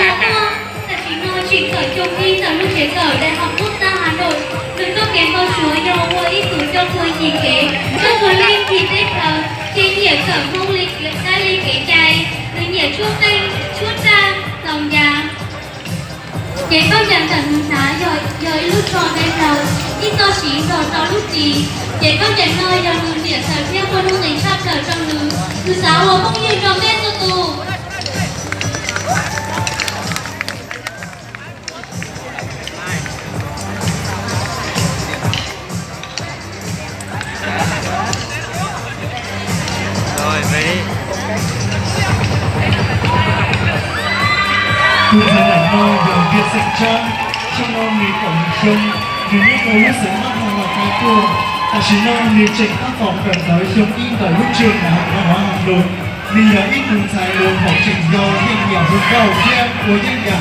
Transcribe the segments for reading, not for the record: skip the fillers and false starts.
là chị Ngô chuyển khởi trung y từ lúc trẻ khởi Đại học Quốc gia Hà Nội. Người có kém vào chúa do mua ít tuổi trong thời gì kế. Trong thời liên thì tết thờ, trên nhảy khởi mông lịch đã ly kế trai. Người nhảy chuốt tinh, chuốt ra, lòng già. Chế bao giờ chẳng hướng giá rồi lúc tròn đêm đầu, ít to xí rồi to lúc gì. Chế bao giờ nơi dòng người địa sở theo quân hương tính sắp trở trong nữ. Thứ sáu hồ không như trong bên cho tù. Rồi, về đi. Cụ thể là nơi đường Việt Dịch Trang, trong nơi người cổng chung, người nước tôi lúc sống mắt hàng loạt cái cuồng, là chỉ nơi người trình tác phẩm cần tới chung in tại lúc trường Đại học Văn hóa Hà Nội. Vì là ít cùng dài luôn học trình dâu hiện nhiều hướng cầu theo của những nhà,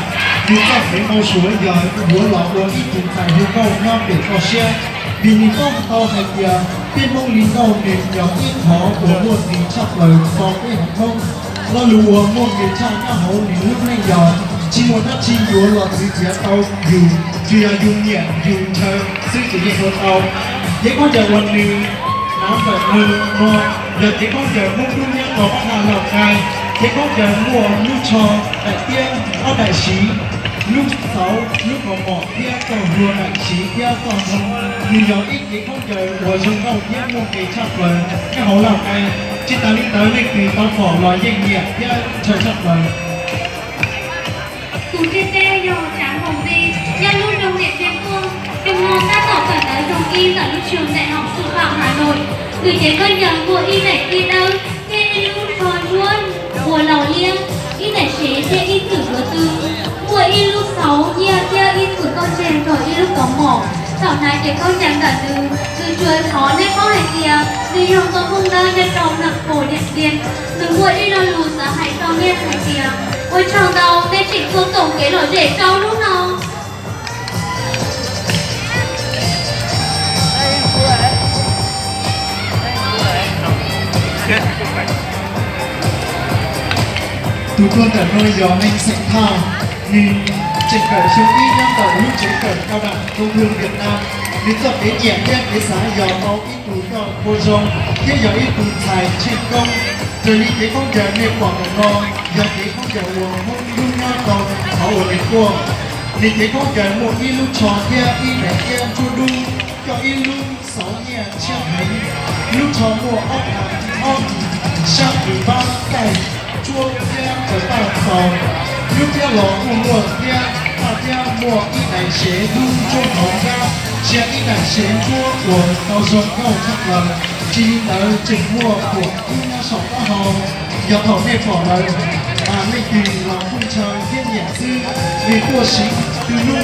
vì chọn đến màu suối giỏi của lọ của ít cùng dài hướng cầu ngon để có xe. Vì những con tàu hành giờ, tiên mông lý đầu nền nhỏ ít khó của một lý chọc lời có cái hàng không. Lo lùa một người cha các hậu lý lúc này giờ, chỉ một đất chi của lọt dưới phía tàu dù chưa dùng nhẹ dùng thơ sức chỉ nhẹ của tàu. Thế có giờวันหนึ่งน้ำแบบมือมอเดี๋ยวที่เขาเจอมุกลูกเนี้ยต่อมาหาหลอกไงที่เขาเจอมัวลูกชอแต่เตี้ยเอาแต่สีลูกเสาลูกหมอกเตี้ยก็รัวแต่สีเตี้ยก็ทำมีอย่างอีกที่เขาเจอหัวชงเข้าเตี้ยมุกเกชักเลยแค่เขาหลอกไงจิตตาลิตาไม่คือตอนฝอลอยเยี่ยงเหี้ยเตี้ยเชิญชักเลยTù trên tê dò tráng hồng đi, nhân lúc đồng điện thiên phương, đồng hồ tác tỏ khởi tới đồng y tại lúc trường Đại học Sư phạm Hà Nội. Người chế cân nhận của y này kia đâu, thế lúc tròn luôn, của lò liêng, y này chế thế y cử cửa tư, của y lúc 6, kia y cử con trên rồi y lúc có mỏ. Sau này chế con chẳng cả từ chuối khó nên có hành kìa, vì hồng có không đơn nhân đồng nặng cổ điện tiền, từ của y lo lùi giá hãy cho nên hành kìa. Ôi chào đâu, nên Trịnh Phương tổng kế lỗi để cho lúc nào. Tụi con ở nơi gió anh sạch thao nhìn trình khởi xuống y năm đầu lúc trình khởi cao đẳng công thương Việt Nam đến tập đến nhẹ nhàng đến giá gió máu ít tù cho vô rong thiết gió ít tù xài trên công rồi lý kế không giờ nên quảng ở ngon giờ kế không giờ uống hôn luôn nhau còn họ ở đến cuồng lý kế không giờ một y lúc tròn kia y này kia chua đu cho y lúc sáu nhẹ chiếc hành lúc tròn mùa ốc hàng ốc sang từ ba cày chua kia trở tàu phòng lúc kia lò mùa kia ta kia mùa y này chế đu cho họ ra xe y này chế chua của tàu dòng câu chắc lần chỉ tới trình mua của những nhà sọc đã hò giờ thầu nghe phỏ lời mà mình tìm lòng không trời thiên nhẹ dư vì của sĩ từ lúc